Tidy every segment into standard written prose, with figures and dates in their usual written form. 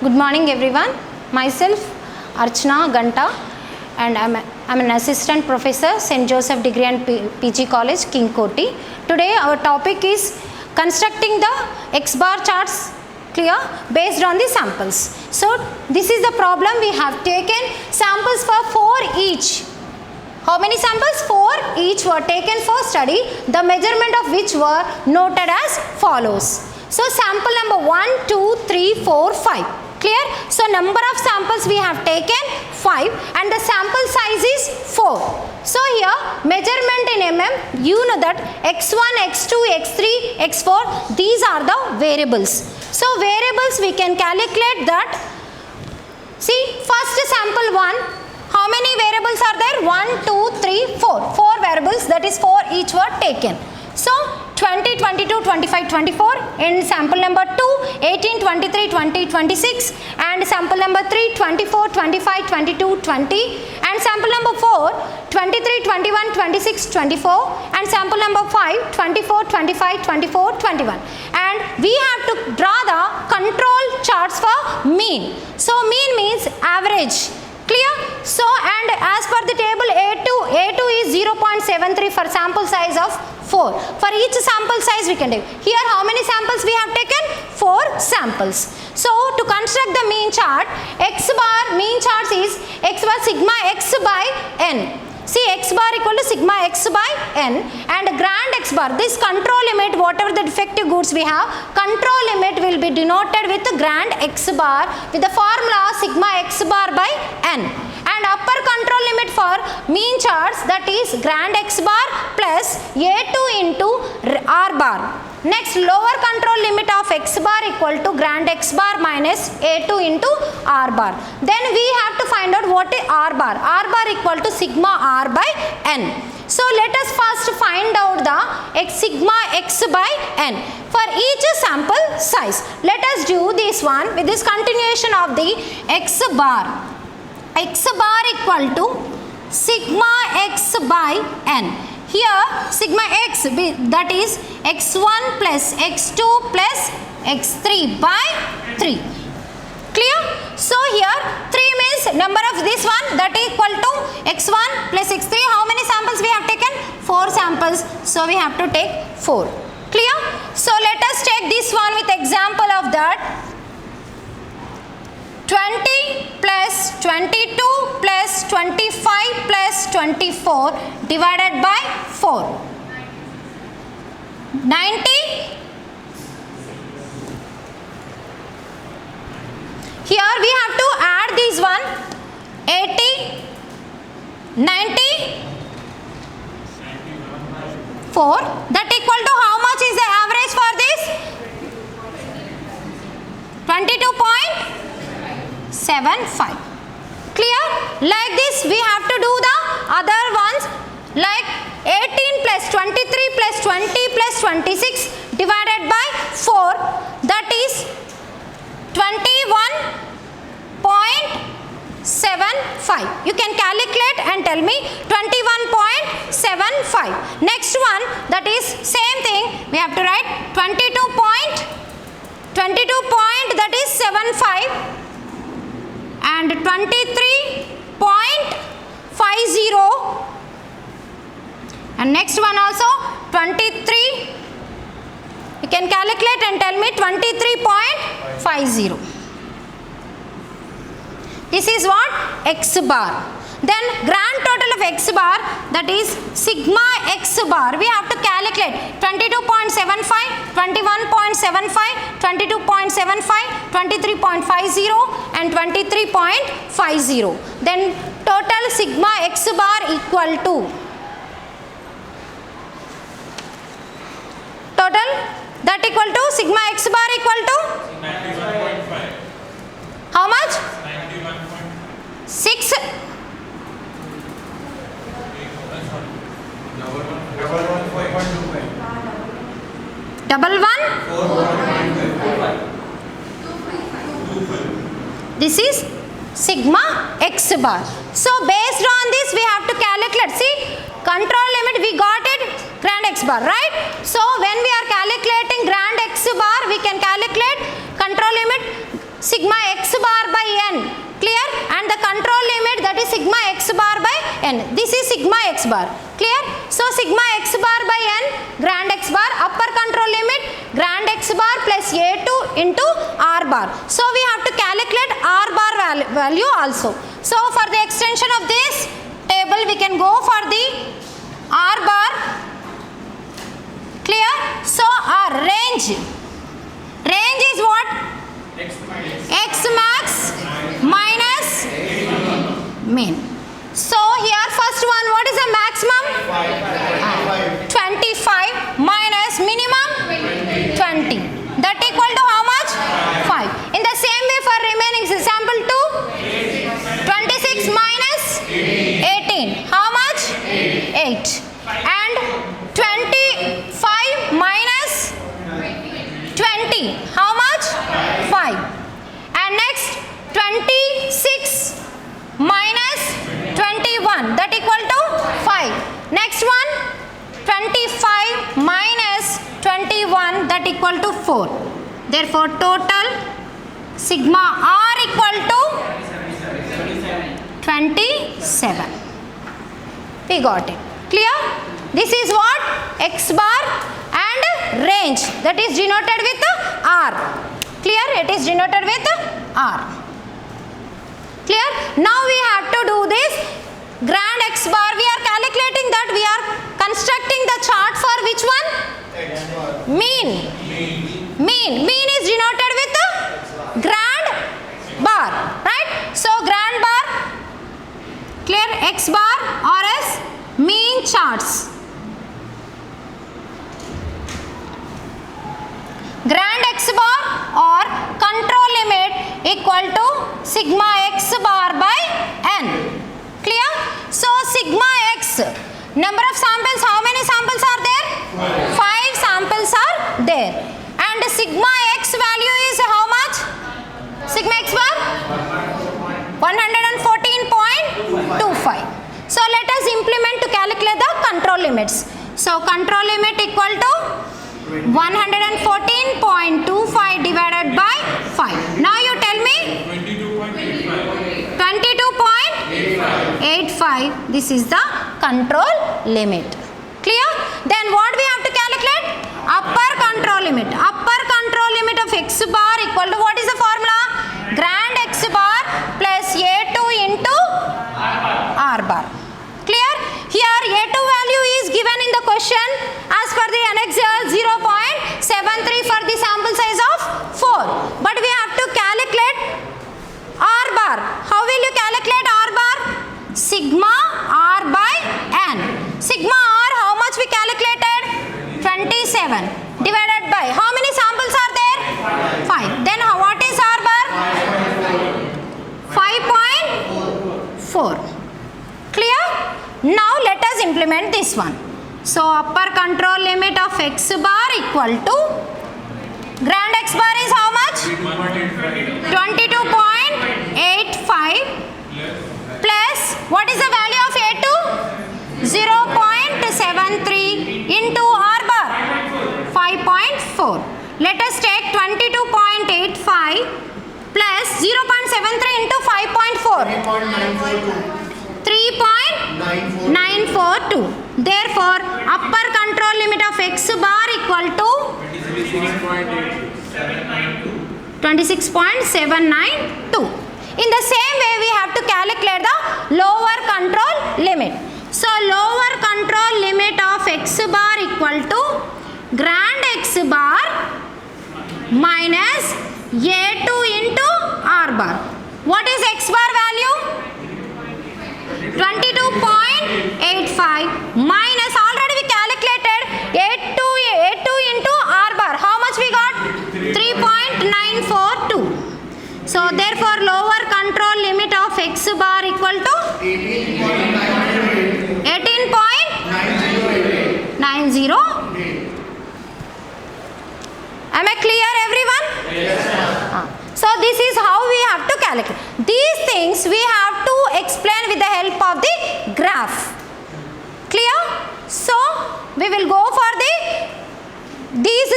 Good morning everyone. Myself Archana Ganta and I'm an assistant professor St. Joseph Degree and PG College King Koti. Today our topic is constructing the X bar charts, clear, based on the samples. So this is the problem. We have taken samples for 4 each. How many samples? 4 each were taken for study, the measurement of which were noted as follows. So sample number 1, 2, 3, 4, 5. Clear? So number of samples we have taken 5 and the sample size is 4. So here measurement in mm, you know that x1, x2, x3, x4, these are the variables. So variables we can calculate that. See, first sample 1, how many variables are there? 1, 2, 3, 4. 4 variables, that is 4 each were taken. So 20, 22, 25, 24 in sample number 2, 18, 23, 20, 26 and sample number 3, 24, 25, 22, 20 and sample number 4, 23, 21, 26, 24 and sample number 5, 24, 25, 24, 21 and we have to draw the control charts for mean. So mean means average. Clear? So and as per the table A2 is 0.73 for sample size of 4. For each sample size we can take. Here how many samples we have taken? 4 samples. So to construct the mean chart, X bar mean chart is X bar sigma X by N. See, X bar equal to sigma X by N and grand X bar, this control limit, whatever the defective goods we have, control limit will be denoted with grand X bar with the formula sigma X bar by N. And upper control limit for mean charts, that is grand X bar plus A2 into R bar. Next, lower control limit of X bar equal to grand X bar minus A2 into R bar. Then we have to find out what is R bar. R bar equal to sigma R by N. So let us first find out the sigma X by N for each sample size. Let us do this one with this continuation of the X bar. X bar equal to sigma X by N. Here sigma X, that is x1 plus x2 plus x3 by 3. Clear? So here 3 means number of this one, that is equal to x1 plus x3. How many samples we have taken? 4 samples. So we have to take 4. Clear? So let us take this one with example of that. 20 plus 22 plus 25 plus 24 divided by 4. 90. Here we have to add this one. 80, 90, 4. That equal to how much is the average for this? 22.75. Clear? Like this we have to do the other ones, like 18 plus 23 plus 20 plus 26 divided by 4, that is 21.75. You can calculate and tell me 21.75. Next one, that is same thing, we have to write 22 point that is 75 and 23.50 and next one also 23. You can calculate and tell me 23.50. This is what? X bar. Then grand total of X bar, that is sigma X bar. We have to calculate 22.75, 21.75, 22.75, 23.50 and 23.50. Then total sigma X bar equal to total, that equal to sigma X bar equal to 91.5. how much? 91.5. 6. Double one. This is sigma X bar. So based on this we have to calculate. See, control limit we got it, grand X bar, right? So when we are calculating grand X bar, we can calculate control limit sigma X control limit, that is sigma x bar by n. This is sigma x bar. Clear? So sigma x bar by n, grand x bar, upper control limit, grand x bar plus a2 into r bar. So we have to calculate r bar value also. So for the extension of this table, we can go for the r bar. Clear? So our range is what? X max minus min. So here first one, what is the maximum? 25 minus minimum 20. That equal to how much? 5. In the same way for remaining sample 2, 26 minus 18. How much? 8. And 25 minus 20. How much? 5. And next 26 minus 21. That equal to 5. Next one 25 minus 21. That equal to 4. Therefore total sigma r equal to 27. We got it. Clear? This is what? X bar and range, that is denoted with R. Clear? It is denoted with R. Clear? Now we have to do this grand X bar. We are calculating that, we are constructing the chart for which one? Mean. Mean is denoted with grand bar, right? So grand bar, clear, X bar or as mean charts. Grand X bar or control limit equal to sigma x bar by n. Clear? So sigma x, number of samples, how many samples are there? 5 samples are there. And sigma x value is how much? Sigma x bar? 114.25. So let us implement to calculate the control limits. So control limit equal to 114.25 divided by 5. Now you tell me. 22.85. This is the control limit. Clear? Then what we have to calculate? Upper control limit. Upper control limit of x bar equal to, what is the formula? Grand x bar plus a2 into r bar. Clear? Here a2 value is given in the question as per the annexure 0.73 for the sample size of 4. But we have to calculate r bar. How will you calculate r bar? Sigma r by n. Sigma r, how much we calculated? 27 divided by, how many samples are there? 5. Then what is r bar? 5.4. Clear? Now let us implement this one. So upper control limit of x bar equal to, grand x bar is how much? 22.85 plus, what is the value of a2? 0.73 into r bar 5.4. Let us take 22.85 plus 0.73 into 5.4. 3.942. Therefore, upper control limit of x bar equal to 26.792. In the same way, we have to calculate the lower control limit. So, lower control limit of x bar equal to grand x bar minus a2 into r bar. What is x bar value? 22.85 minus, already we calculated a2 into r bar. How much we got? 3.942. So therefore lower control limit of x bar equal to 18.908. Am I clear, everyone? Yes. So this is how we have to calculate. These things we have to explain with the help of the graph. Clear? So we will go for these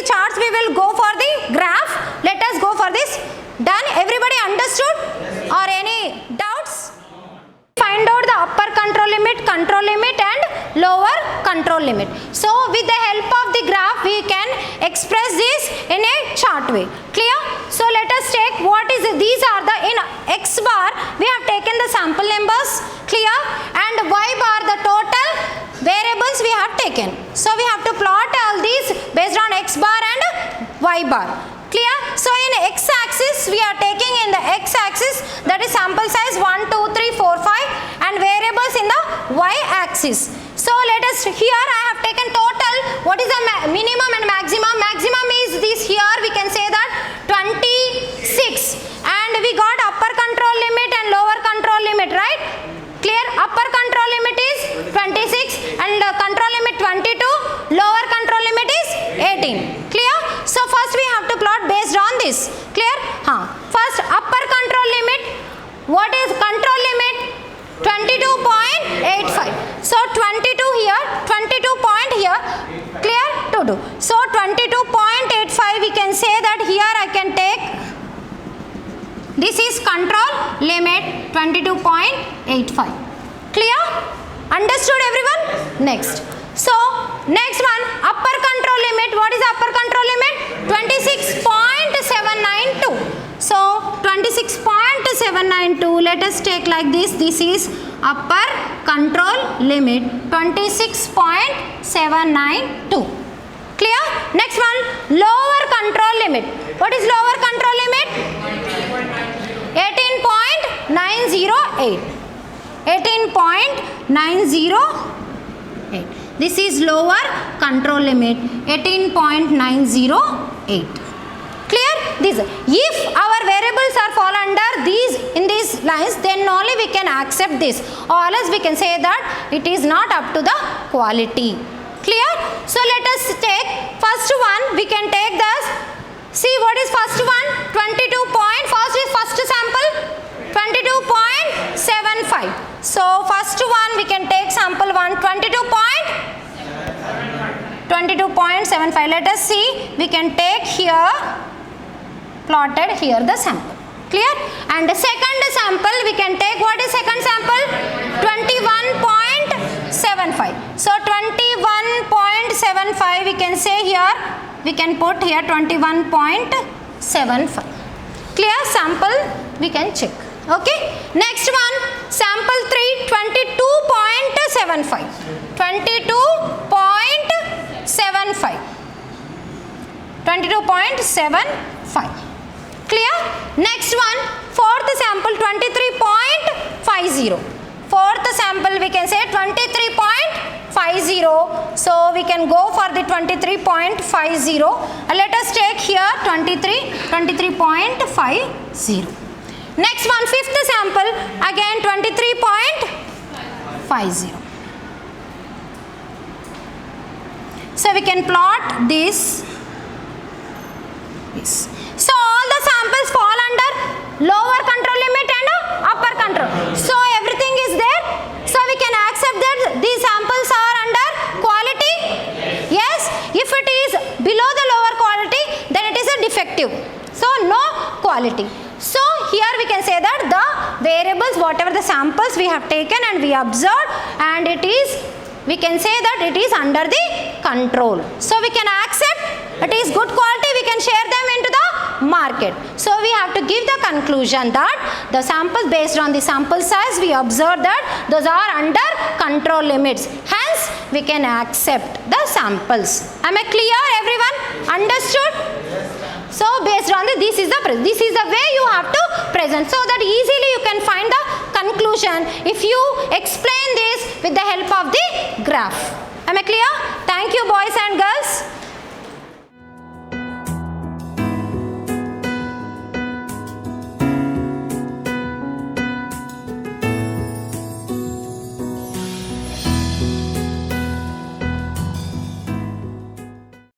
charts, we will go for the graph. Let us go for this. Done? Everybody understood? Or any doubts? upper control limit and lower control limit. So with the help of the graph we can express this in a chart way. Clear? So let us take what is it? These are the, in x bar we have taken the sample numbers, clear, and y bar the total variables we have taken. So we have to plot all these based on x bar and y bar. Clear? So in x axis we are taking in the x axis, that is sample size 1, 2, 3, 4, 5, and variables in the y axis. So let us, here I have taken total, what is the minimum and maximum? Maximum is this, here we can say that 26, and we got upper control limit and lower control limit, right? Clear? Upper control limit is 26 and control limit 22, lower control limit is 18. Clear? So first we have to plot based on this. Clear? First upper control limit, what is control limit? 22.85. So 22 here, 22 point here, clear? 22. So 22.85 we can say that here I can take, this is control limit 22.85. Clear? Understood everyone? Next. So next one, upper control limit. What is upper control limit? 26.792. So 26.792. Let us take like this. This is upper control limit 26.792. Clear? Next one, lower control limit. What is lower control limit? 18.908. 18.908. This is lower control limit 18.908. Clear? This, if our variables are fall under these, in these lines, then only we can accept this, or else we can say that it is not up to the quality. Clear? So let us take first one. We can take this. See what is first one? 22 point. First is first sample 22.75. So first one we can take sample 1 22.75. Let us see. We can take here, plotted here the sample. Clear? And the second sample we can take, what is second sample? 21.75. So 21.75 we can say here, we can put here 21.75. Clear? Sample we can check. Okay. Next one, sample 3, 22.75. 22.75. 22.75. Clear? Next one, fourth sample 23.50. Fourth sample we can say 23.50. So we can go for the 23.50. Let us take here 23.50. Next one, fifth sample, again 23.50. So we can plot this. So all the samples fall under lower control limit and upper control. So everything is there. So we can accept that these samples are under quality. Yes. If it is below the lower quality, then it is a defective. So no quality. So here we can say that the variables, whatever the samples we have taken and we observed, and it is, we can say that it is under the control. So we can accept it is good quality, we can share them into the market. So we have to give the conclusion that the samples, based on the sample size, we observe that those are under control limits. Hence we can accept the samples. Am I clear everyone? Understood? So based on this is the way you have to present, so that easily you can find the conclusion if you explain this with the help of the graph. Am I clear? Thank you boys and girls.